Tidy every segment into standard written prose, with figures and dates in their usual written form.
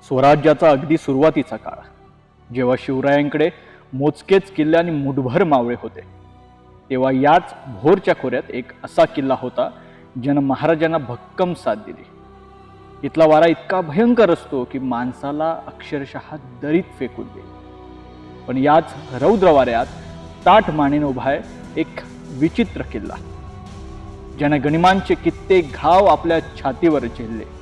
स्वराज्याचा अगदी सुरुवातीचा काळ, जेव्हा शिवरायांकडे मोजकेच किल्ले आणि मुठभर मावळे होते, तेव्हा याच भोरच्या खोऱ्यात एक असा किल्ला होता ज्यानं महाराजांना भक्कम साथ दिली. इथला वारा इतका भयंकर असतो की माणसाला अक्षरशः दरीत फेकून देईल. पण याच रौद्र वाऱ्यात ताठ मानेने उभा आहे एक विचित्र किल्ला, ज्याने गनिमांचे कित्येक घाव आपल्या छातीवर झेलले.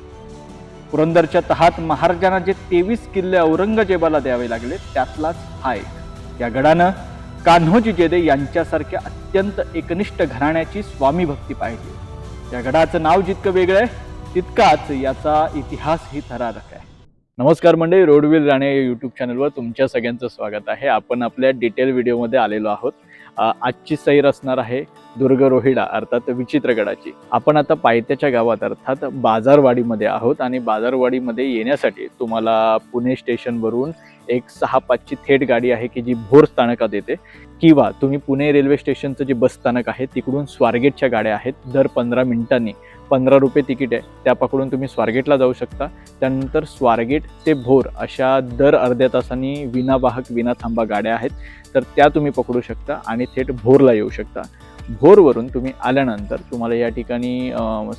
पुरंदरच्या तहात महाराजांना जे 23 किल्ले औरंगजेबाला द्यावे लागले, त्यातलाच हा एक. या गडानं कान्होजी जेदे यांच्यासारख्या अत्यंत एकनिष्ठ घराण्याची स्वामी भक्ती पाहिली. या गडाचं नाव जितकं वेगळं आहे, तितकाच याचा इतिहासही थरारक आहे. नमस्कार मंडळी, रोडविल राणे या यूट्यूब चॅनलवर तुमच्या सगळ्यांचं स्वागत आहे. आपण आपल्या डिटेल व्हिडिओमध्ये आलेलो आहोत. आजची सैर असणार आहे दुर्ग रोहिडा अर्थात विचित्रगडाची. आपण आता पायथ्याच्या गावात अर्थात बाजारवाडीमध्ये आहोत आणि बाजारवाडीमध्ये येण्यासाठी तुम्हाला पुणे स्टेशनवरून एक 6-5ची थेट गाडी आहे की जी भोर स्थानकात येते, किंवा तुम्ही पुणे रेल्वे स्टेशनचं जे बस स्थानक आहे तिकडून स्वारगेटच्या गाड्या आहेत. दर 15 मिनिटांनी 15 रुपये तिकीट आहे, त्या पकडून तुम्ही स्वारगेटला जाऊ शकता. त्यानंतर स्वारगेट ते भोर अशा दर अर्ध्या तासांनी विनावाहक विना थांबा गाड्या आहेत, तर त्या तुम्ही पकडू शकता आणि थेट भोरला येऊ शकता. भोरवरून तुम्ही आल्यानंतर तुम्हाला या ठिकाणी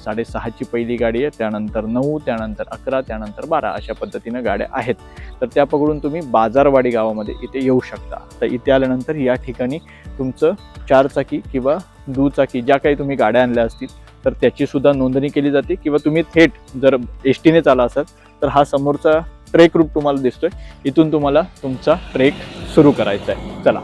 6:30ची पहिली गाडी आहे, त्यानंतर 9, त्यानंतर 11, त्यानंतर 12 अशा पद्धतीनं गाड्या आहेत. तर त्या पकडून तुम्ही बाजारवाडी गावामध्ये इथे येऊ शकता. तर इथे आल्यानंतर या ठिकाणी तुमचं 4चाकी किंवा दुचाकी ज्या काही तुम्ही गाड्या आणल्या असतील तर त्याची सुद्धा नोंदणी केली जाते, किंवा तुम्ही थेट जर एसटीने चाला असाल तर हा समोरचा ट्रेक रूट तुम्हाला दिसतोय, इथून तुम्हाला तुमचा ट्रेक सुरू करायचा आहे. चला.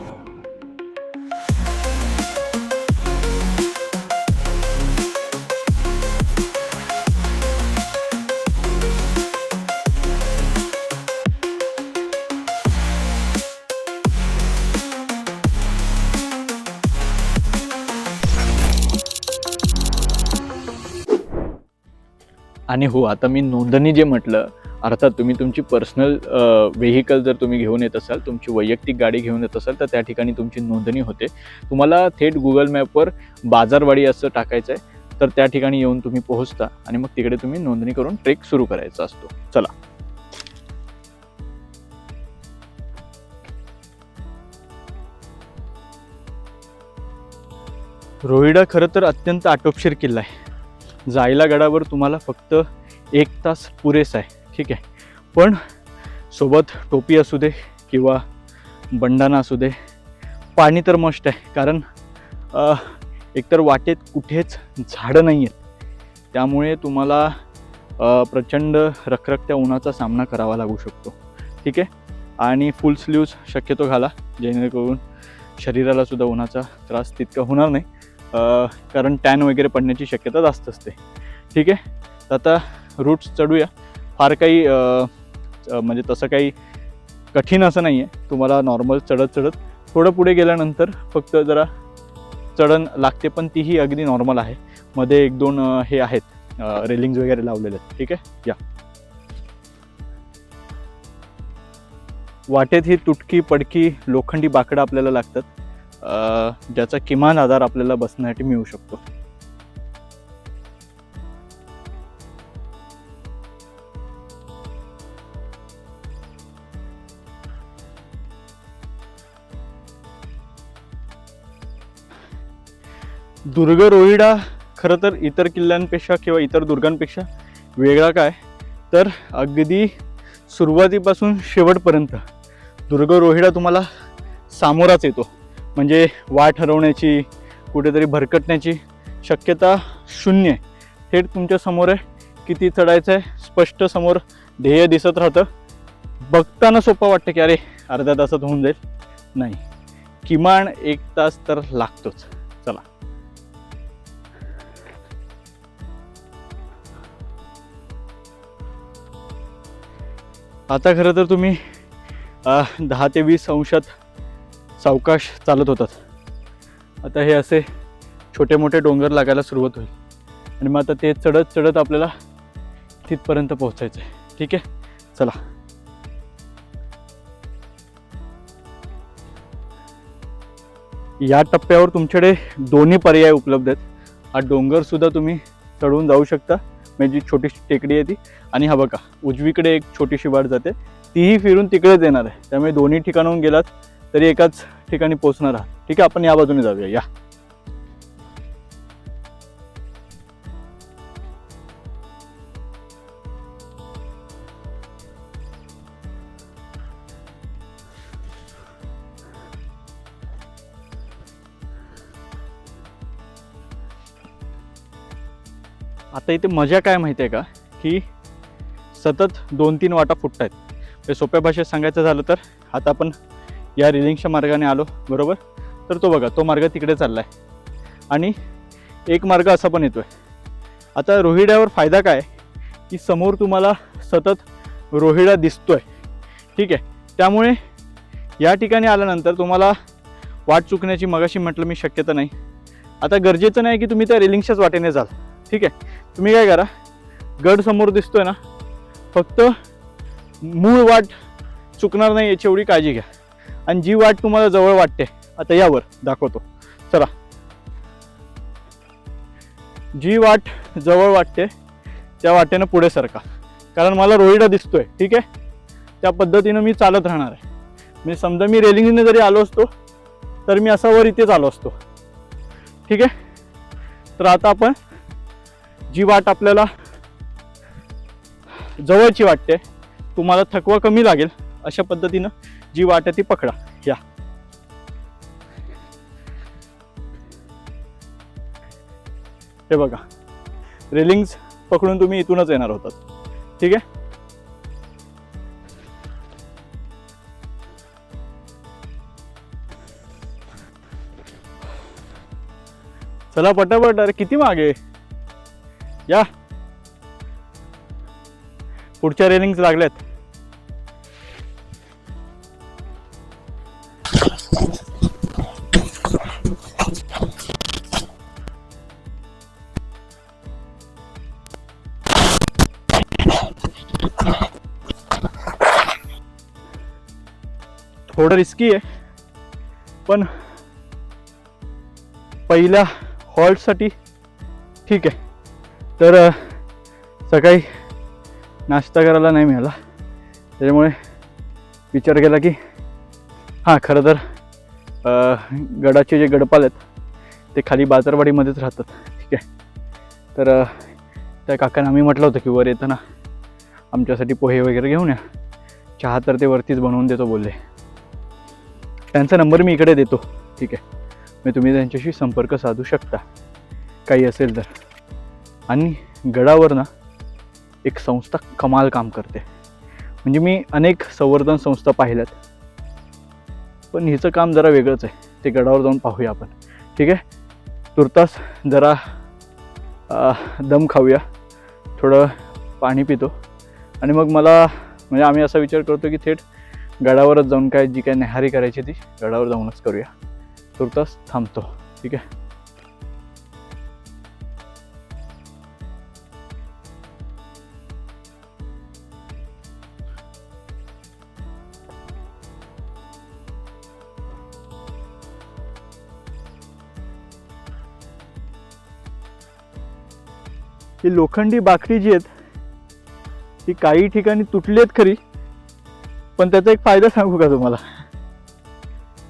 आणि हो, आता मी नोंदणी जे म्हटलं, अर्थात तुम्ही तुमची पर्सनल व्हेकल जर तुम्ही घेऊन येत असाल, तुमची वैयक्तिक गाडी घेऊन येत असाल तर त्या ठिकाणी तुमची नोंदणी होते. तुम्हाला थेट गुगल मॅपवर बाजारवाडी असं टाकायचं आहे, तर त्या ठिकाणी येऊन तुम्ही पोहोचता आणि मग तिकडे तुम्ही नोंदणी करून ट्रेक सुरू करायचा असतो. चला. रोहिडा खरं तर अत्यंत आटोपशीर किल्ला आहे. जायला गडावर तुम्हाला फक्त 1 तास पुरेसा आहे, ठीक आहे. पण सोबत टोपी असू दे किंवा बंडाना असू दे, पाणी तर मस्ट आहे. कारण एकतर वाटेत कुठेच झाडं नाही आहेत, त्यामुळे तुम्हाला प्रचंड रखरखत्या उन्हाचा सामना करावा लागू शकतो, ठीक आहे. आणि फुल स्लीव्ज शक्यतो घाला, जेणेकरून शरीराला सुद्धा उन्हाचा त्रास तितका होणार नाही, कारण टॅन वगैरे पडण्याची शक्यता जास्त असते, ठीक आहे. तर आता रूट्स चढूया. फार काही म्हणजे तसं काही कठीण असं नाही आहे. तुम्हाला नॉर्मल चढत थोडं पुढे गेल्यानंतर फक्त जरा चढण लागते, पण तीही अगदी नॉर्मल आहे. मध्ये 1-2 हे आहेत रेलिंग्स वगैरे लावलेले आहेत, ठीक आहे. या वाटेत ही तुटकी पडकी लोखंडी बाकडं आपल्याला लागतात, ज्याचा किमान आधार आपल्याला बसण्यासाठी मिळू शकतो. दुर्ग रोहिडा खरं तर इतर किल्ल्यांपेक्षा किंवा इतर दुर्गांपेक्षा वेगळा काय, तर अगदी सुरुवातीपासून शेवटपर्यंत दुर्ग रोहिडा तुम्हाला सामोराच येतो. म्हणजे वाट हरवण्याची, कुठेतरी भरकटण्याची शक्यता 0 आहे. थेट तुमच्या समोर आहे, किती चढायचं आहे स्पष्ट समोर ध्येय दिसत राहतं. बघताना सोपं वाटतं की अरे अर्ध्या तासात होऊन जाईल, नाही, किमान 1 तास तर लागतोच. चला. आता खरं तर तुम्ही 10 ते 20 अंशात सावकाश चालत होतात. आता हे असे छोटे मोठे डोंगर लागायला सुरुवात होईल आणि मग आता ते चढत आपल्याला तिथपर्यंत पोहोचायचं आहे, ठीक आहे. चला. या टप्प्यावर तुमच्याकडे दोन्ही पर्याय उपलब्ध आहेत. हा डोंगर सुद्धा तुम्ही चढून जाऊ शकता, म्हणजे जी छोटीशी टेकडी आहे ती, आणि हा बघा उजवीकडे एक छोटीशी वाट जाते, तीही फिरून तिकडेच येणार आहे. त्यामुळे दोन्ही ठिकाणाहून गेलात तरी एकाच ठिकाणी पोहोचणार आहात. ठीक आहे, आपण या बाजूने जाऊया. या आता इथे मजा काय माहिती आहे का, की सतत 2-3 वाटा फुटत आहेत. म्हणजे सोप्या भाषेत सांगायचं झालं तर आता आपण या रेलिंगच्या मार्गाने आलो बरोबर, तर तो बघा तो मार्ग तिकडे चालला आहे आणि एक मार्ग असा पण येतो आहे. आता रोहिड्यावर फायदा काय की समोर तुम्हाला सतत रोहिडा दिसतोय. ठीक आहे, त्यामुळे या ठिकाणी आल्यानंतर तुम्हाला वाट चुकण्याची मगाशी म्हटलं मी शक्यता नाही. आता गरजेचं नाही की तुम्ही त्या रेलिंगच्याच वाटेने जाल. ठीक आहे, तुम्ही काय करा, गड समोर दिसतोय ना, फक्त मूळ वाट चुकणार नाही याची एवढी काळजी घ्या. आणि जी वाट तुम्हाला जवळ वाटते, आता यावर दाखवतो चला, जी वाट जवळ वाटते त्या वाटेनं पुढे सरका, कारण मला रोहिडा दिसतोय. ठीक आहे, त्या पद्धतीनं मी चालत राहणार आहे. म्हणजे समजा मी रेलिंगने जरी आलो असतो तर मी असा वर इथेच आलो असतो. ठीक आहे, तर आता आपण जी वाट आपल्याला जवळची वाटते, तुम्हाला थकवा कमी लागेल अशा पद्धतीनं जी वाट आहे ती पकडा. या हे बघा, रेलिंग्स पकडून तुम्ही इथूनच येणार होतात. ठीक आहे, चला पटापट. अरे किती मागे, या पुढच्या रेलिंग्स लागल्यात. थोडं रिस्की आहे, पण पहिल्या हॉल्टसाठी ठीक आहे. तर सकाळी नाश्ता करायला नाही मिळाला, त्याच्यामुळे विचार केला की हां, खरं तर गडाचे जे गडपाल आहेत ते खाली बाजारवाडीमध्येच राहतात. ठीक आहे, तर त्या काकांना आम्ही म्हटलं होतं की वर येताना आमच्यासाठी पोहे वगैरे घेऊन या, चहा तर ते वरतीच बनवून देतो बोलले. त्यांचा नंबर मी इकडे देतो. ठीक आहे, मग तुम्ही त्यांच्याशी संपर्क साधू शकता काही असेल तर. आणि गडावर ना एक संस्था कमाल काम करते. म्हणजे मी अनेक संवर्धन संस्था पाहिल्यात, पण हिचं काम जरा वेगळंच आहे. ते गडावर जाऊन पाहूया आपण. ठीक आहे, तुर्तास जरा दम खाऊया, थोडं पाणी पितो आणि मग मला म्हणजे आम्ही असा विचार करतो की थेट गडावरच जाऊन काय जी काय न्याहारी करायची ती गडावर जाऊनच करूया. तुर्तास थांबतो. ठीक आहे, ही लोखंडी बाकडी जी आहेत ती काही ठिकाणी तुटली आहेत खरी, पण त्याचा एक फायदा सांगू का तुम्हाला,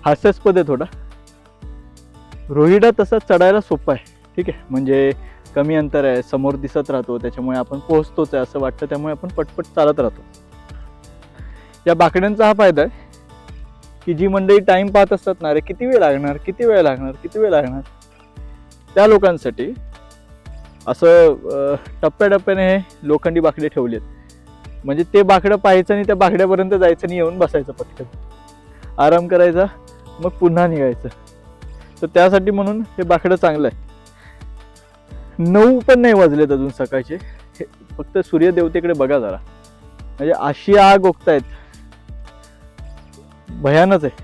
हास्यास्पद आहे थोडा. रोहिडा तसा चढायला सोपा आहे. ठीक आहे, म्हणजे कमी अंतर आहे, समोर दिसत राहतो, त्याच्यामुळे आपण पोहोचतोच आहे असं वाटतं, त्यामुळे आपण पटपट चालत राहतो. या बाकड्यांचा हा फायदा आहे की जी मंडळी टाइम पाहत असतात ना, रे किती वेळ लागणार किती वेळ लागणार किती वेळ लागणार, त्या लोकांसाठी असं टप्प्याटप्प्याने हे लोखंडी बाकडे ठेवलेत. म्हणजे ते बाकडं पाहायचं आणि त्या बाकड्यापर्यंत जायचं आणि येऊन बसायचं, पटकन आराम करायचा, मग पुन्हा निघायचं. तर त्यासाठी म्हणून हे बाकडं चांगलं आहे. 9 पण नाही वाजलेत अजून सकाळचे. फक्त सूर्यदेवतेकडे बघा जरा, म्हणजे अशी आग ओकतायत, भयानच आहे.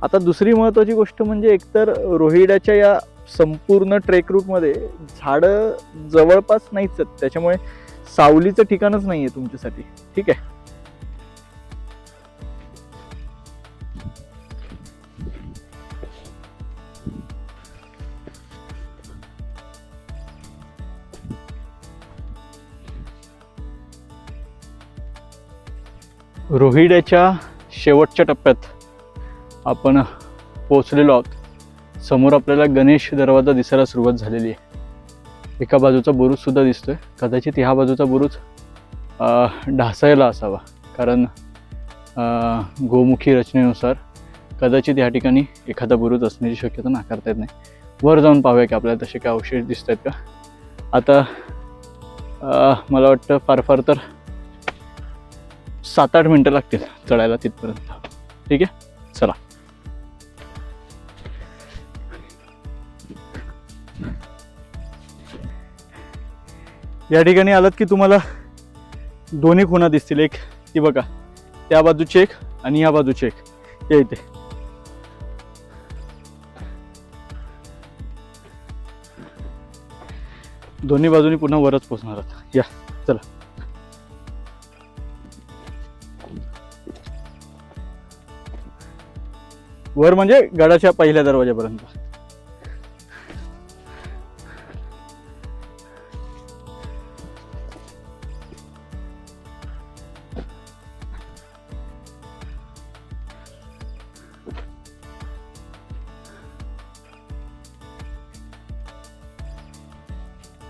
आता दुसरी महत्त्वाची गोष्ट म्हणजे एकतर रोहिड्याच्या या संपूर्ण ट्रेक रूटमध्ये झाडं जवळपास नाहीच आहेत, त्याच्यामुळे सावलीचं ठिकाणच नाही आहे तुमच्यासाठी. ठीक आहे, रोहिड्याच्या शेवटच्या टप्प्यात आपण पोचलेलो आहोत. समोर आपल्याला गणेश दरवाजा दिसायला सुरुवात झालेली आहे. एका बाजूचा बुरुजसुद्धा दिसतोय. कदाचित ह्या बाजूचा बुरुज ढासायला असावा, कारण गोमुखी रचनेनुसार कदाचित या ठिकाणी एखादा बुरुज असण्याची शक्यता नाकारता येत नाही. वर जाऊन पाहूया की आपल्याला तसे काय अवशेष दिसत आहेत का. आता मला वाटतं फार फार तर 7-8 मिनटं लागतील चढायला तिथपर्यंत. ठीक आहे, चला. या ठिकाणी आलात की तुम्हाला दोन्ही खुणा दिसतील. एक ती बघा, त्या बाजूची एक आणि या बाजूची एक. या इथे दोन्ही बाजूनी पुन्हा वरच पोचणार आहात. या चला. वर म्हणजे गडाच्या पहिल्या दरवाजापर्यंत.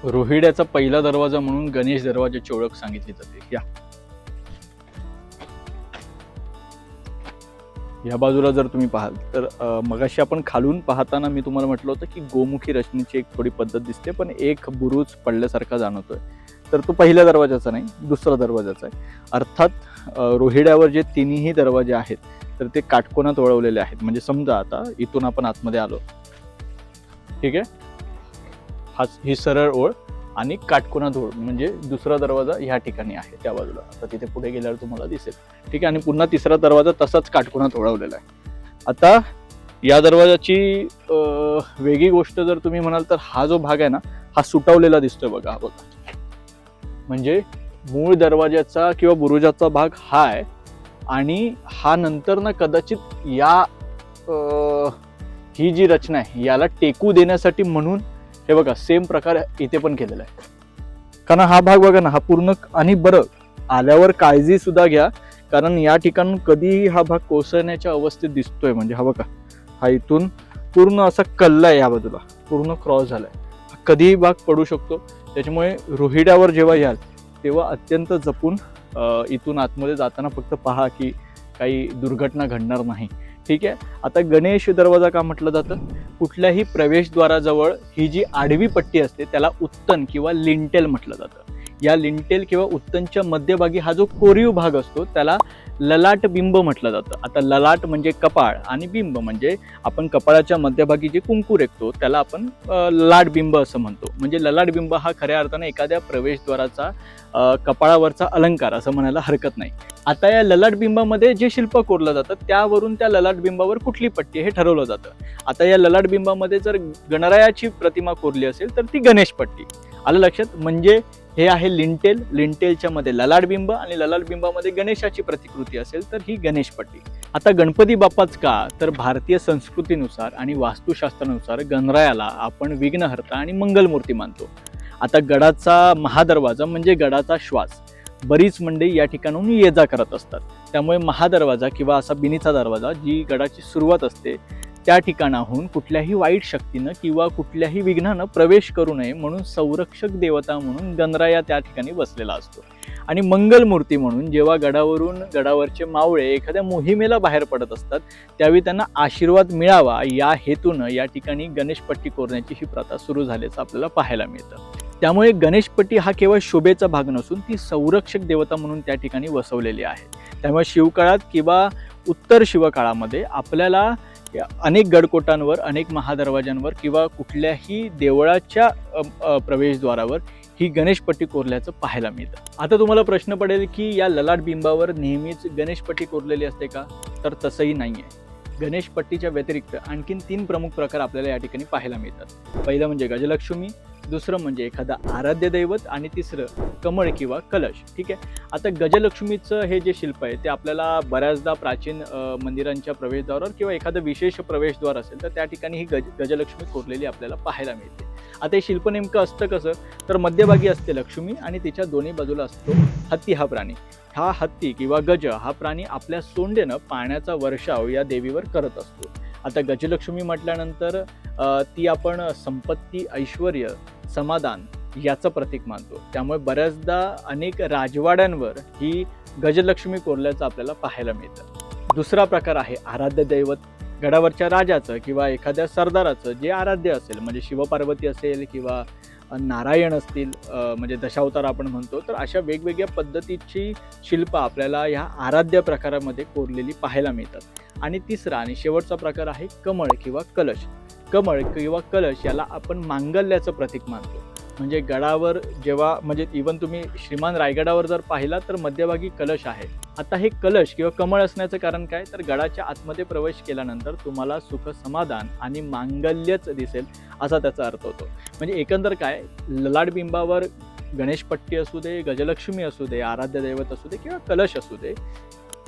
रोहिड्याचा पहिला दरवाजा म्हणून गणेश दरवाजाची ओळख सांगितली जाते. या बाजूला जर तुम्ही पाहाल तर मगाशी आपण खालून पाहताना मी तुम्हाला म्हटलं होतं की गोमुखी रचनेची एक थोडी पद्धत दिसते, पण एक बुरुज पडल्यासारखा जाणवतोय. तर तो पहिल्या दरवाजाचा नाही, दुसरा दरवाजाचा आहे. अर्थात रोहिड्यावर जे तिन्ही दरवाजे आहेत तर ते काटकोनात वळवलेले आहेत. म्हणजे समजा आता इथून आपण आतमध्ये आलो, ठीक आहे, ही सरळ ओळ आणि काटकोनात ओळ, म्हणजे दुसरा दरवाजा ह्या ठिकाणी आहे त्या बाजूला. आता तिथे पुढे गेल्यावर तुम्हाला दिसेल. ठीक आहे, आणि पुन्हा तिसरा दरवाजा तसाच काटकोनात ओळवलेला आहे. आता या दरवाजाची वेगळी गोष्ट जर तुम्ही म्हणाल तर हा जो भाग आहे ना, हा सुटावलेला दिसतोय बघा. बघा, म्हणजे मूळ दरवाजाचा किंवा बुरुजाचा भाग हा आहे आणि हा नंतर ना कदाचित या ही जी रचना आहे याला टेकू देण्यासाठी म्हणून हे बघा सेम प्रकार इथे पण केलेला आहे. कारण हा भाग बघा ना, हा पूर्ण, आणि बरं आल्यावर काळजी सुद्धा घ्या, कारण या ठिकाणून कधीही हा भाग कोसळण्याच्या अवस्थेत दिसतोय. म्हणजे हा बघा, हा इथून पूर्ण असा कल्ला आहे, या बाजूला पूर्ण क्रॉस झालाय, कधीही भाग पडू शकतो. त्याच्यामुळे रोहिड्यावर जेव्हा याल तेव्हा अत्यंत जपून इथून आतमध्ये जाताना फक्त पहा की काही दुर्घटना घडणार नाही. ठीक आहे. आता गणेश दरवाजा का म्हटलं जातं, कुठल्याही प्रवेशद्वाराजवळ ही जी आडवी पट्टी असते त्याला उत्तन किंवा लिंटेल म्हटलं जातं. या लिंटेल किंवा उत्तनच्या मध्यभागी हा जो कोरीव भाग असतो त्याला ललाट बिंब म्हटलं जातं. आता ललाट म्हणजे कपाळ आणि बिंब म्हणजे आपण कपाळाच्या मध्यभागी जे कुंकू रेखतो त्याला आपण ललाट बिंब असं म्हणतो. म्हणजे ललाट बिंब हा खऱ्या अर्थाने एखाद्या प्रवेशद्वाराचा कपाळावरचा अलंकार असं म्हणायला हरकत नाही. आता या ललाट बिंबामध्ये जे शिल्प कोरलं जातं त्यावरून त्या ललाट बिंबावर कुठली पट्टी हे ठरवलं जातं. आता या ललाट बिंबामध्ये जर गणरायाची प्रतिमा कोरली असेल तर ती गणेश पट्टी. आलं लक्षात? म्हणजे हे आहे लिंटेल, लिंटेलच्या मध्ये ललाट बिंब आणि ललाट बिंबामध्ये गणेशाची प्रतिकृती असेल तर ही गणेश पट्टी. आता गणपती बाप्पाच का, तर भारतीय संस्कृतीनुसार आणि वास्तुशास्त्रानुसार गणरायाला आपण विघ्नहर्ता आणि मंगलमूर्ती मानतो. आता गडाचा महादरवाजा म्हणजे गडाचा श्वास. बरीच मंडळी या ठिकाणून ये जा करत असतात, त्यामुळे महादरवाजा किंवा असा बिनीचा दरवाजा जी गडाची सुरुवात असते त्या ठिकाणाहून कुठल्याही वाईट शक्तीनं किंवा कुठल्याही विघ्नानं प्रवेश करू नये म्हणून संरक्षक देवता म्हणून गणराया त्या ठिकाणी बसलेला असतो. आणि मंगलमूर्ती म्हणून जेव्हा गडावरचे मावळे एखाद्या मोहिमेला बाहेर पडत असतात त्यावेळी त्यांना आशीर्वाद मिळावा या हेतूनं या ठिकाणी गणेशपट्टी कोरण्याची ही प्रथा सुरू झाल्याचं आपल्याला पाहायला मिळतं. त्यामुळे गणेशपट्टी हा केवळ शोभेचा भाग नसून ती संरक्षक देवता म्हणून त्या ठिकाणी बसवलेली आहे. त्यामुळे शिवकाळात किंवा उत्तर शिवकाळामध्ये आपल्याला अनेक गडकोटांवर, अनेक महादरवाज्यांवर किंवा कुठल्याही देवळाच्या प्रवेशद्वारावर ही गणेशपट्टी कोरल्याचं पाहायला मिळतं. आता तुम्हाला प्रश्न पडेल की या ललाट बिंबावर नेहमीच गणेशपट्टी कोरलेली असते का, तर तसंही नाही आहे. गणेशपट्टीच्या व्यतिरिक्त आणखीन 3 प्रमुख प्रकार आपल्याला या ठिकाणी पाहायला मिळतात. पहिलं म्हणजे गजलक्ष्मी, दुसरं म्हणजे एखादा आराध्य दैवत आणि तिसरं कमळ किंवा कलश. ठीक आहे. आता गजलक्ष्मीचं हे जे शिल्प आहे ते आपल्याला बऱ्याचदा प्राचीन मंदिरांच्या प्रवेशद्वारावर किंवा एखादं विशेष प्रवेशद्वार असेल तर त्या ठिकाणी ही गजलक्ष्मी कोरलेली आपल्याला पाहायला मिळते. आता हे शिल्प नेमकं असतं कसं, तर मध्यभागी असते लक्ष्मी आणि तिच्या दोन्ही बाजूला असतो हत्ती हा प्राणी. हा हत्ती किंवा गज हा प्राणी आपल्या सोंडेनं पाण्याचा वर्षाव या देवीवर करत असतो. आता गजलक्ष्मी म्हटल्यानंतर ती आपण संपत्ती, ऐश्वर्य, समाधान याचं प्रतीक मानतो. त्यामुळे बऱ्याचदा अनेक राजवाड्यांवर ही गजलक्ष्मी कोरल्याचं आपल्याला पाहायला मिळतं. दुसरा प्रकार आहे आराध्य दैवत. गडावरच्या राजाचं किंवा एखाद्या सरदाराचं जे आराध्य असेल, म्हणजे शिवपार्वती असेल किंवा नारायण असतील, म्हणजे दशावतार आपण म्हणतो, तर अशा वेगवेगळ्या पद्धतीची शिल्प आपल्याला ह्या आराध्य प्रकारामध्ये कोरलेली पाहायला मिळतात. आणि तिसरा आणि शेवटचा प्रकार आहे कमळ किंवा कलश. कमळ किंवा कलश याला आपण मांगल्याचं प्रतीक मानतो. म्हणजे गडावर जेव्हा, म्हणजे इवन तुम्ही श्रीमान रायगडावर जर पाहिला तर मध्यभागी कलश आहे. आता हे कलश किंवा कमळ असण्याचं कारण काय, तर गडाच्या आतमध्ये प्रवेश केल्यानंतर तुम्हाला सुख, समाधान आणि मांगल्यच दिसेल असा त्याचा अर्थ होतो. म्हणजे एकंदर काय, ललाटबिंबावर गणेशपट्टी असू दे, गजलक्ष्मी असू दे, आराध्य दैवत असू दे किंवा कलश असू दे,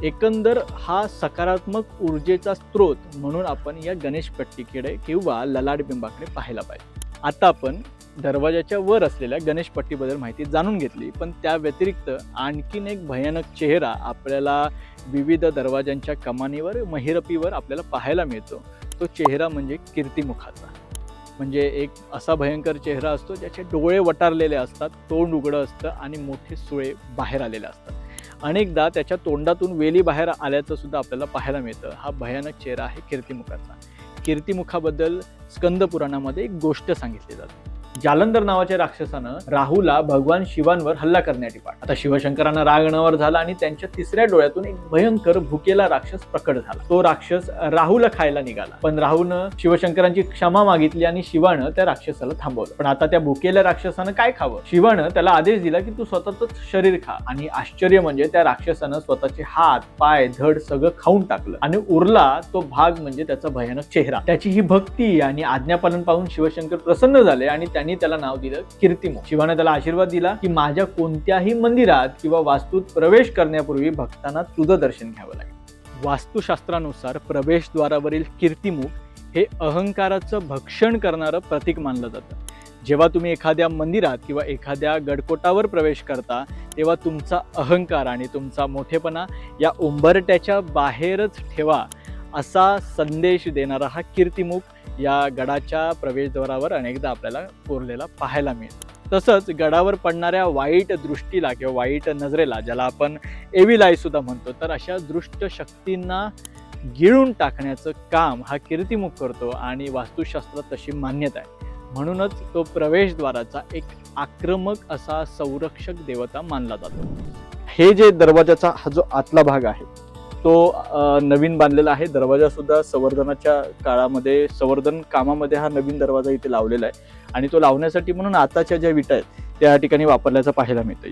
एकंदर हा सकारात्मक ऊर्जेचा स्रोत म्हणून आपण या गणेशपट्टीकडे किंवा ललाटबिंबाकडे पाहायला पाहिजे. आता आपण दरवाजाच्या वर असलेल्या गणेशपट्टीबद्दल माहिती जाणून घेतली, पण त्या व्यतिरिक्त आणखीन एक भयानक चेहरा आपल्याला विविध दरवाजांच्या कमानीवर, महिरपीवर आपल्याला पाहायला मिळतो. तो चेहरा म्हणजे कीर्तिमुखाचा. म्हणजे एक असा भयंकर चेहरा असतो ज्याचे डोळे वटारलेले असतात, तोंड उघडं असतं आणि मोठे सुळे बाहेर आलेले असतात. अनेकदा त्याच्या तोंडातून वेली बाहेर आल्याचं सुद्धा आपल्याला पाहायला मिळतं. हा भयानक चेहरा आहे कीर्तिमुखाचा. कीर्तिमुखाबद्दल स्कंद पुराणामध्ये एक गोष्ट सांगितली जाते. जालंधर नावाच्या राक्षसानं राहूला भगवान शिवांवर हल्ला करण्यासाठी पाठवलं. आता शिवशंकरांना राग अनावर झाला आणि त्यांच्या तिसऱ्या डोळ्यातून एक भयंकर भुकेला राक्षस प्रकट झाला. तो राक्षस राहूला खायला निघाला, पण राहूनं शिवशंकरांची क्षमा मागितली आणि शिवानं त्या राक्षसाला थांबवलं. पण आता त्या भुकेल्या राक्षसानं काय खावं? शिवानं त्याला आदेश दिला की तू स्वतःच शरीर खा. आणि आश्चर्य म्हणजे त्या राक्षसानं स्वतःचे हात, पाय, धड सगळं खाऊन टाकलं आणि उरला तो भाग म्हणजे त्याचा भयानक चेहरा. त्याची ही भक्ती आणि आज्ञापालन पाहून शिवशंकर प्रसन्न झाले आणि त्यांनी त्याला नाव दिलं कीर्तिमुख. शिवाने त्याला आशीर्वाद दिला की माझ्या कोणत्याही मंदिरात किंवा वास्तूत प्रवेश करण्यापूर्वी भक्तांना तुझं दर्शन घ्यावं लागेल. वास्तुशास्त्रानुसार प्रवेशद्वारावरील कीर्तिमुख हे अहंकाराचं भक्षण करणारं प्रतीक मानलं जातं. जेव्हा तुम्ही एखाद्या मंदिरात किंवा एखाद्या गडकोटावर प्रवेश करता तेव्हा तुमचा अहंकार आणि तुमचा मोठेपणा या उंबरट्याच्या बाहेरच ठेवा असा संदेश देणारा हा कीर्तिमुख या गडाच्या प्रवेशद्वारावर अनेकदा आपल्याला कोरलेला पाहायला मिळतो. तसंच गडावर पडणाऱ्या वाईट दृष्टीला किंवा वाईट नजरेला, ज्याला आपण एव्हिल आय सुद्धा म्हणतो, तर अशा दृष्ट शक्तींना गिळून टाकण्याचं काम हा कीर्तिमुख करतो आणि वास्तुशास्त्रात तशी मान्यता आहे. म्हणूनच तो प्रवेशद्वाराचा एक आक्रमक असा संरक्षक देवता मानला जातो. हे जे दरवाजाचा हा जो आतला भाग आहे तो नवीन बांधलेला आहे. दरवाजा सुद्धा संवर्धनाच्या काळामध्ये, संवर्धन कामामध्ये हा नवीन दरवाजा इथे लावलेला आहे आणि तो लावण्यासाठी म्हणून आताच्या ज्या विटा आहेत त्या ठिकाणी वापरल्याचं पाहायला मिळतं.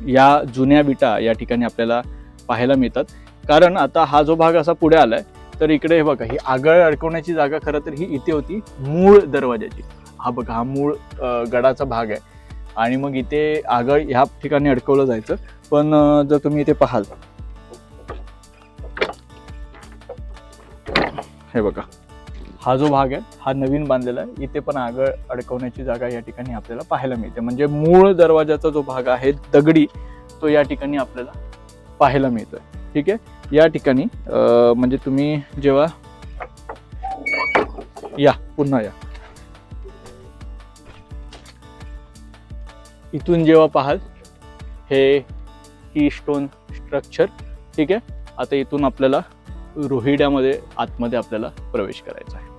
या जुन्या विटा या ठिकाणी आपल्याला पाहायला मिळतात. कारण आता हा जो भाग असा पुढे आलाय तर इकडे हे बघा, ही आगळ अडकवण्याची जागा खरं तर ही इथे होती मूळ दरवाजाची. हा बघा, हा मूळ गडाचा भाग आहे आणि मग इथे आगळ ह्या ठिकाणी अडकवलं जायचं. पण जर तुम्ही इथे पाहाल, हे बघा, हा जो भाग आहे हा नवीन बांधलेला आहे. इथे पण आगळ अडकवण्याची जागा या ठिकाणी आपल्याला पाहायला मिळते. म्हणजे मूळ दरवाजाचा जो भाग आहे दगडी, तो या ठिकाणी आपल्याला पाहायला मिळतोय. ठीक आहे, या ठिकाणी म्हणजे तुम्ही जेव्हा पुन्हा या इथून जेव्हा पाहाल, हे की स्टोन स्ट्रक्चर. ठीक आहे, आता इथून आपल्याला रोहिड्यामध्ये आतमध्ये आपल्याला प्रवेश करायचा आहे.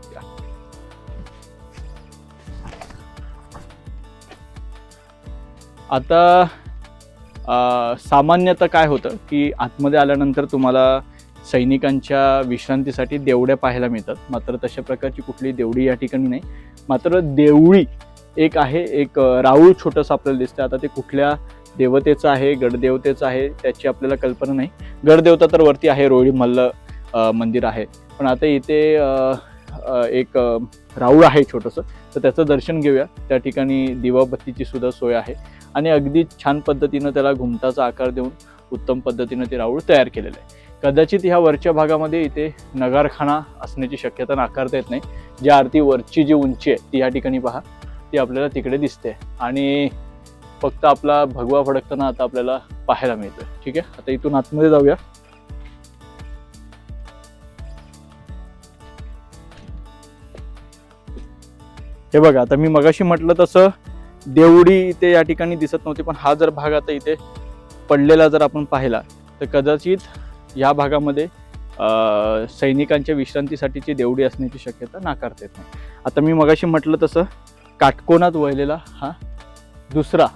आता सामान्यतः काय होतं की आतमध्ये आल्यानंतर तुम्हाला सैनिकांच्या विश्रांतीसाठी देवड्या पाहायला मिळतात. मात्र तशा प्रकारची कुठली देवडी या ठिकाणी नाही. मात्र देवळी एक आहे, एक राऊळ छोटंसं आपल्याला दिसतं. आता ते कुठल्या देवतेचं आहे, गडदेवतेचं आहे, त्याची आपल्याला कल्पना नाही. गडदेवता तर वरती आहे, रोहिळी मल्ल मंदिर आहे. पण आता इथे एक राऊळ आहे छोटंसं, तर त्याचं दर्शन घेऊया. त्या ठिकाणी दिवाबत्तीची सुद्धा सोय आहे आणि अगदी छान पद्धतीनं त्याला घुमटाचा आकार देऊन उत्तम पद्धतीनं ते राऊळ तयार केलेलं आहे. कदाचित ह्या वरच्या भागामध्ये इथे नगारखाना असण्याची शक्यता नाकारता येत नाही. ज्या आरती वरची जी उंची आहे ती या ठिकाणी पहा, ती आपल्याला तिकडे दिसते. आणि फक्त आपला भगवा फडकताना आता आपल्याला पाहायला मिळतोय. ठीक आहे, आता इथून आतमध्ये जाऊया. हे बघा, आता मी मगाशी म्हटलं तसं देवडी इथे या ठिकाणी दिसत नव्हती, पण हा जर भाग आता इथे पडलेला जर आपण पाहिला तर कदाचित या भागामध्ये सैनिकांच्या विश्रांतीसाठीची देवडी असण्याची शक्यता नाकारता येत नाही. आता मी मगाशी म्हटलं तसं काटकोनात वळलेला हा दुसरा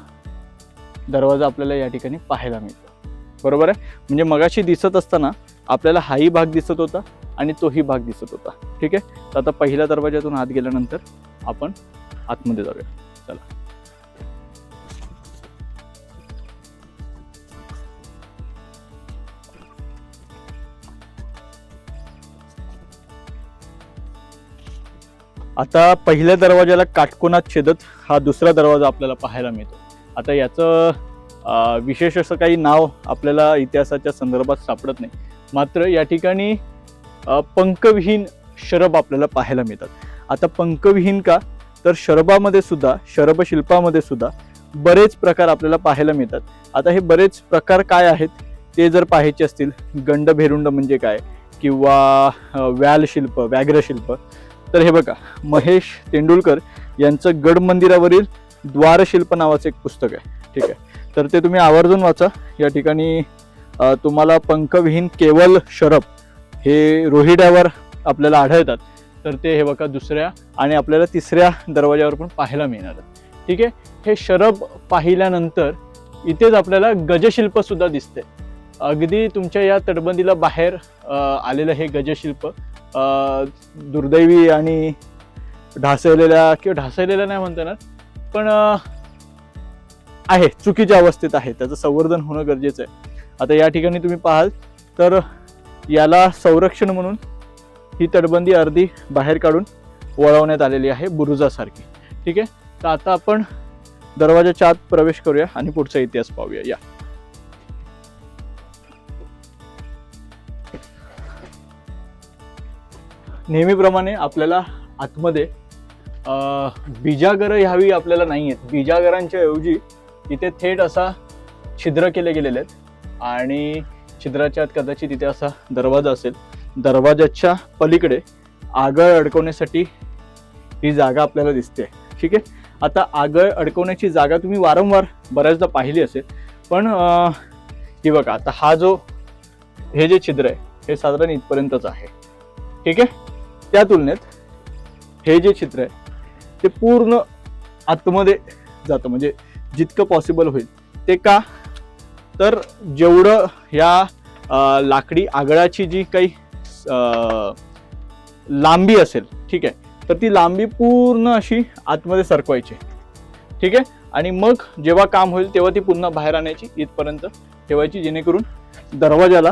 दरवाजा आपल्याला या ठिकाणी पाहायला मिळतो. बरोबर आहे, म्हणजे मगाशी दिसत असताना आपल्याला हाही भाग दिसत होता आणि तोही भाग दिसत होता. ठीक आहे, तर आता पहिल्या दरवाजातून आत गेल्यानंतर आपण आतमध्ये जाऊया. चला. आता पहिल्या दरवाजाला काटकोनात छेदत हा दुसरा दरवाजा आपल्याला पाहायला मिळतो. आता याचं विशेष असं काही नाव आपल्याला इतिहासाच्या संदर्भात सापडत नाही, मात्र या ठिकाणी पंखविहीन शरब आपल्याला पाहायला मिळतात. आता पंखविहीन का, तर शरबामध्ये सुद्धा, शरब शिल्पामध्ये सुद्धा बरेच प्रकार आपल्याला पाहायला मिळतात. आता हे बरेच प्रकार काय आहेत ते जर पाहायचे असतील, गंडभेरुंड म्हणजे काय, किंवा व्याल शिल्प, व्याघ्र शिल्प, तर हे बघा, महेश तेंडुलकर यांचं गड मंदिरावरील द्वारशिल्प नावाचं एक पुस्तक आहे. ठीक आहे, तर ते तुम्ही आवर्जून वाचा. या ठिकाणी तुम्हाला पंखविहीन केवल शरब हे रोहिड्यावर आपल्याला आढळतात. तर ते हे बघा दुसऱ्या आणि आपल्याला तिसऱ्या दरवाजावर पण पाहायला मिळणार. ठीक आहे, हे शरब पाहिल्यानंतर इथेच आपल्याला गजशिल्प सुद्धा दिसते. अगदी तुमच्या या तटबंदीला बाहेर आलेलं हे गजशिल्प दुर्दैवी आणि ढासळलेल्या, किंवा ढासळलेल्या नाही म्हणता येणार, पण आहे, चुकीच्या अवस्थेत आहे, त्याचं संवर्धन होणं गरजेचं आहे. आता या ठिकाणी तुम्ही पाहाल तर याला संरक्षण म्हणून ही तटबंदी अर्धी बाहेर काढून वळवण्यात आलेली आहे बुरुजासारखी. ठीक आहे, तर आता आपण दरवाजाच्या आत प्रवेश करूया आणि पुढचा इतिहास पाहूया. या नेहमीप्रमाणे आपल्याला आतमध्ये बिजागरं ह्यावी आपल्याला नाही आहेत. बिजागरांच्या ऐवजी इथे थेट असा छिद्र केले गेलेले आहेत आणि छिद्राच्या आत कदाचित इथे असा दरवाजा असेल. दरवाजाच्या पलीकडे आगळ अडकवण्यासाठी ही जागा आपल्याला दिसते. ठीक आहे, आता आगळ अडकवण्याची जागा तुम्ही वारंवार बऱ्याचदा पाहिली असेल, पण ही बघा, आता हा जो हे जे छिद्र आहे हे साधारण इथपर्यंतच आहे. ठीक आहे, त्या तुलनेत हे जे छिद्र आहे ते पूर्ण आतमध्ये जातं, म्हणजे जितकं पॉसिबल होईल ते. का, तर जेवढं या लाकडी आगळाची जी काही लांबी असेल, ठीक आहे, तर ती लांबी पूर्ण अशी आतमध्ये सरकवायची. ठीक आहे, आणि मग जेव्हा काम होईल तेव्हा ती पुन्हा बाहेर आणायची, इथपर्यंत ठेवायची, जेणेकरून दरवाजाला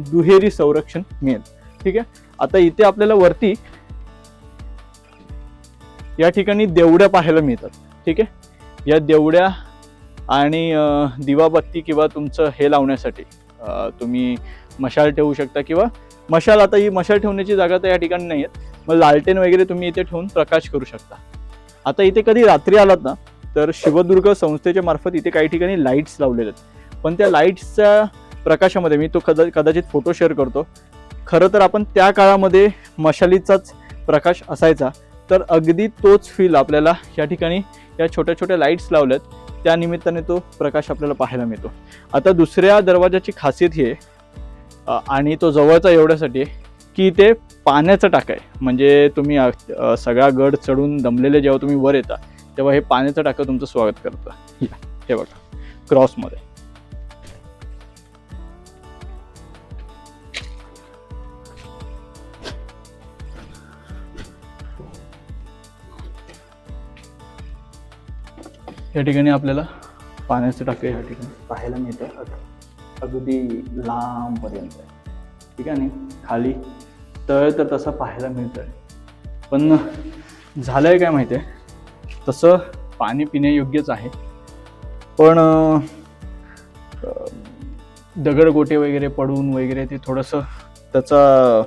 दुहेरी संरक्षण मिळेल. ठीक आहे, आता इथे आपल्याला वरती या ठिकाणी देवड्या पाहायला मिळतात. ठीक आहे, या देवड्या आणि दिवाबत्ती किंवा तुमचं हे लावण्यासाठी तुम्ही मशाल ठेवू शकता, किंवा मशाल, आता ही मशाल ठेवण्याची जागा तर या ठिकाणी नाही आहे, मग लालटेन वगैरे तुम्ही इथे ठेवून प्रकाश करू शकता. आता इथे कधी रात्री आलात ना, तर शिवदुर्ग संस्थेच्या मार्फत इथे काही ठिकाणी लाईट्स लावलेले आहेत, पण त्या लाईट्सच्या प्रकाशामध्ये मी तो कदाचित फोटो शेअर करतो. खरं तर आपण त्या काळामध्ये मशालीचाच प्रकाश असायचा, तर अगदी तोच फील आपल्याला या ठिकाणी या छोट्या छोट्या लाईट्स लावल्यात, त्या निमित्ताने तो प्रकाश आपल्याला पाहायला मिळतो. आता दुसऱ्या दरवाजाची खासियत ही आहे, आणि तो जवळचा एवढ्यासाठी की इथे पाण्याचं टाकं आहे. म्हणजे तुम्ही सगळा गड चढून दमलेले जेव्हा तुम्ही वर येता तेव्हा हे पाण्याचं टाकं तुमचं स्वागत करतं. हे बघा क्रॉसमध्ये. या ठिकाणी आपल्याला पाण्याचं टाकं या ठिकाणी पाहायला मिळतं, अगदी लांबपर्यंत. ठीक आहे, आणि खाली तळ तर तसं पाहायला मिळतं. पण झालंय काय माहिती आहे, तसं पाणी पिण्यायोग्यच आहे, पण दगडगोटे वगैरे पडून वगैरे ते थोडंसं त्याचा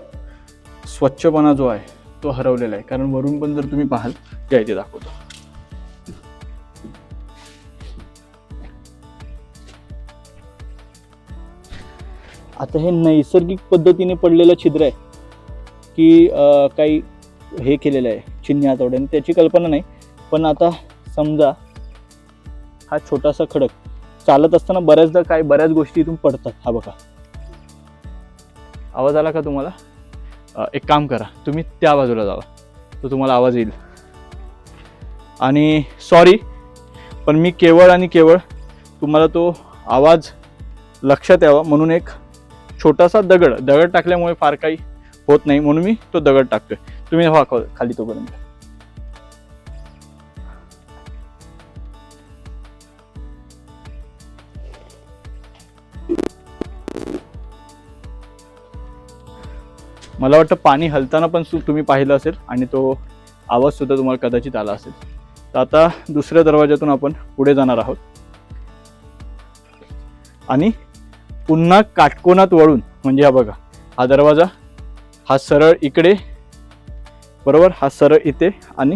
स्वच्छपणा जो आहे तो हरवलेला आहे. कारण वरून पण जर तुम्ही पाहाल, त्या इथे दाखवतो, आता हे नैसर्गिक पद्धतीने पडलेलं छिद्र आहे की काही हे केलेलं आहे चिन्ह हातोड्याने, त्याची कल्पना नाही. पण आता समजा हा छोटासा खडक चालत असताना बऱ्याचदा बऱ्याच गोष्टी इथून पडतात. हा बघा, आवाज आला का तुम्हाला? एक काम करा, तुम्ही त्या बाजूला जावा, तो तुम्हाला आवाज येईल. आणि सॉरी, पण मी केवळ आणि केवळ तुम्हाला तो आवाज लक्षात यावा म्हणून एक छोटासा दगड टाकल्यामुळे फार काही होत नाही, म्हणून मी तो दगड टाकतोय. तुम्ही व्हा खाली तोपर्यंत. मला वाटतं पाणी हलताना पण तुम्ही पाहिलं असेल आणि तो आवाज सुद्धा तुम्हाला कदाचित आला असेल. तर आता दुसऱ्या दरवाजातून आपण पुढे जाणार आहोत आणि पुन्हा काटकोनात वळून, म्हणजे हा बघा, हा दरवाजा, हा सरळ इकडे, बरोबर, हा सरळ इथे, आणि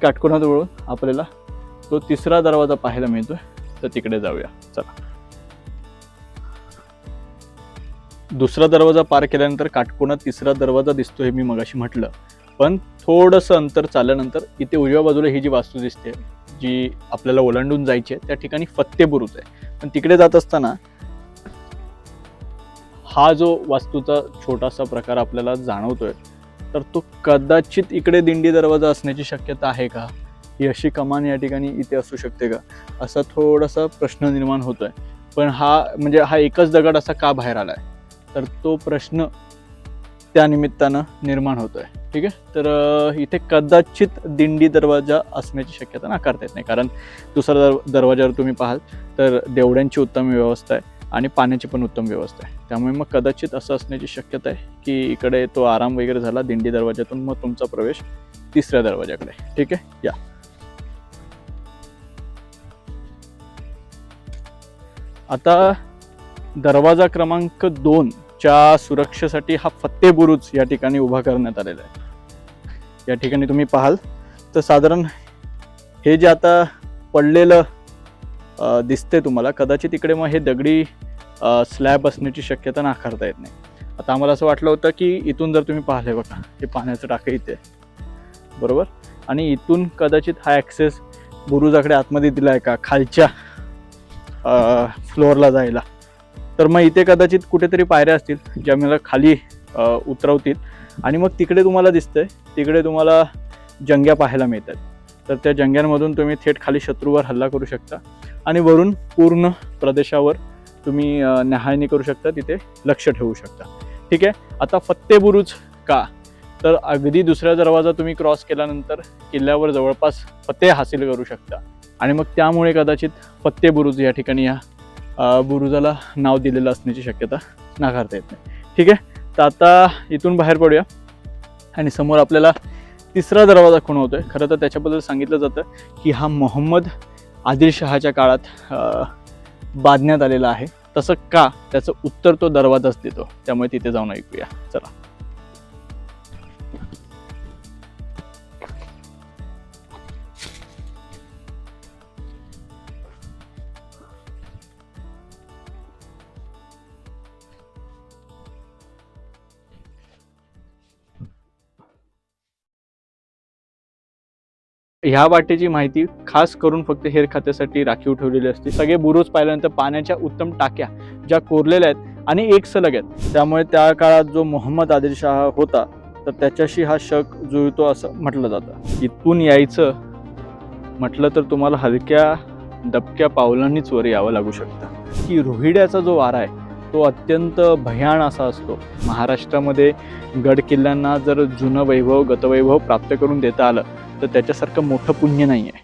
काटकोनात वळून आपल्याला तो तिसरा दरवाजा पाहायला मिळतोय. तर तिकडे जाऊया, चला. दुसरा दरवाजा पार केल्यानंतर काटकोनात तिसरा दरवाजा दिसतो हे मी मगाशी म्हटलं. पण थोडंसं अंतर चालल्यानंतर इथे उजव्या बाजूला ही जी वास्तू दिसते, जी आपल्याला ओलांडून जायची आहे, त्या ठिकाणी फत्ते बुरुज आहे. पण तिकडे जात असताना हा जो वास्तूचा छोटासा प्रकार आपल्याला जाणवतोय, तर तो कदाचित इकडे दिंडी दरवाजा असण्याची शक्यता आहे का? ही अशी कमान या ठिकाणी इथे असू शकते का? असा थोडासा प्रश्न निर्माण होतोय. पण हा एकच दगड असा का बाहेर आलाय, तर तो प्रश्न त्या निमित्तानं निर्माण होतोय. ठीक आहे, तर इथे कदाचित दिंडी दरवाजा असण्याची शक्यता नाकारता येत नाही, कारण दुसऱ्या दरवाजावर तुम्ही पाहाल तर देवड्यांची उत्तम व्यवस्था आहे आणि पाण्याची पण उत्तम व्यवस्था आहे. त्यामुळे मग कदाचित असं असण्याची शक्यता आहे की इकडे तो आराम वगैरे झाला दिंडी दरवाजातून, मग तुमचा प्रवेश तिसऱ्या दरवाजाकडे. ठीक आहे, या. आता दरवाजा क्रमांक 2 च्या सुरक्षेसाठी हा फत्ते बुरुज या ठिकाणी उभा करण्यात आलेला आहे. या ठिकाणी तुम्ही पाहाल तर साधारण हे जे आता पडलेलं दिसते तुम्हाला, कदाचित इकडे मग हे दगडी स्लॅब असण्याची शक्यता नाकारता येत नाही. आता आम्हाला असं वाटलं होतं की इथून जर तुम्ही पाहिले, बघा, हे पाण्याचं टाकं इथे, बरोबर, आणि इथून कदाचित हा ॲक्सेस बुरुजाकडे आतमध्ये दिला आहे का खालच्या फ्लोअरला जायला, तर मग इथे कदाचित कुठेतरी पायऱ्या असतील ज्या मला खाली उतरवतील. आणि मग तिकडे तुम्हाला दिसतंय, तिकडे तुम्हाला जंग्या पाहायला मिळतात. तर त्या जंग्यांमधून तुम्ही थेट खाली शत्रूवर हल्ला करू शकता आणि वरून पूर्ण प्रदेशावर तुम्ही न्याहाळणी करू शकता, तिथे लक्ष ठेवू शकता. ठीक आहे, आता फत्ते बुरुज का, तर अगदी दुसऱ्या दरवाजा तुम्ही क्रॉस केल्यानंतर किल्ल्यावर जवळपास फत्ते हासिल करू शकता आणि मग त्यामुळे कदाचित फत्ते बुरुज या ठिकाणी या बुरुजाला नाव दिलेलं असण्याची शक्यता नाकारता येत नाही. ठीक आहे, तर आता इथून बाहेर पडूया आणि समोर आपल्याला तिसरा दरवाजा खुणवतोय. खरं तर त्याच्याबद्दल सांगितलं जातं की हा मोहम्मद आदिलशहाच्या काळात बांधण्यात आलेला आहे. तसं का, त्याचं उत्तर तो दरवाजाच देतो. त्यामुळे तिथे जाऊन ऐकूया, चला. ह्या वाटेची माहिती खास करून फक्त हेर खात्यासाठी राखीव ठेवलेली असते. सगळे बुरुज पाहिल्यानंतर पाण्याच्या उत्तम टाक्या ज्या कोरलेल्या आहेत आणि एक सलग आहेत, त्यामुळे त्या काळात जो मोहम्मद आदिलशाह होता तर त्याच्याशी हा शक जुळतो असं म्हटलं जातं. इथून यायचं म्हटलं तर तुम्हाला हलक्या दबक्या पावलांनीच वर यावं लागू शकतं. की रोहिड्याचा जो वारा आहे तो अत्यंत भयान असा असतो. महाराष्ट्रामध्ये गड किल्ल्यांना जर जुनं वैभव, गतवैभव प्राप्त करून देता आलं तर त्याच्यासारखं मोठं पुण्य नाही आहे.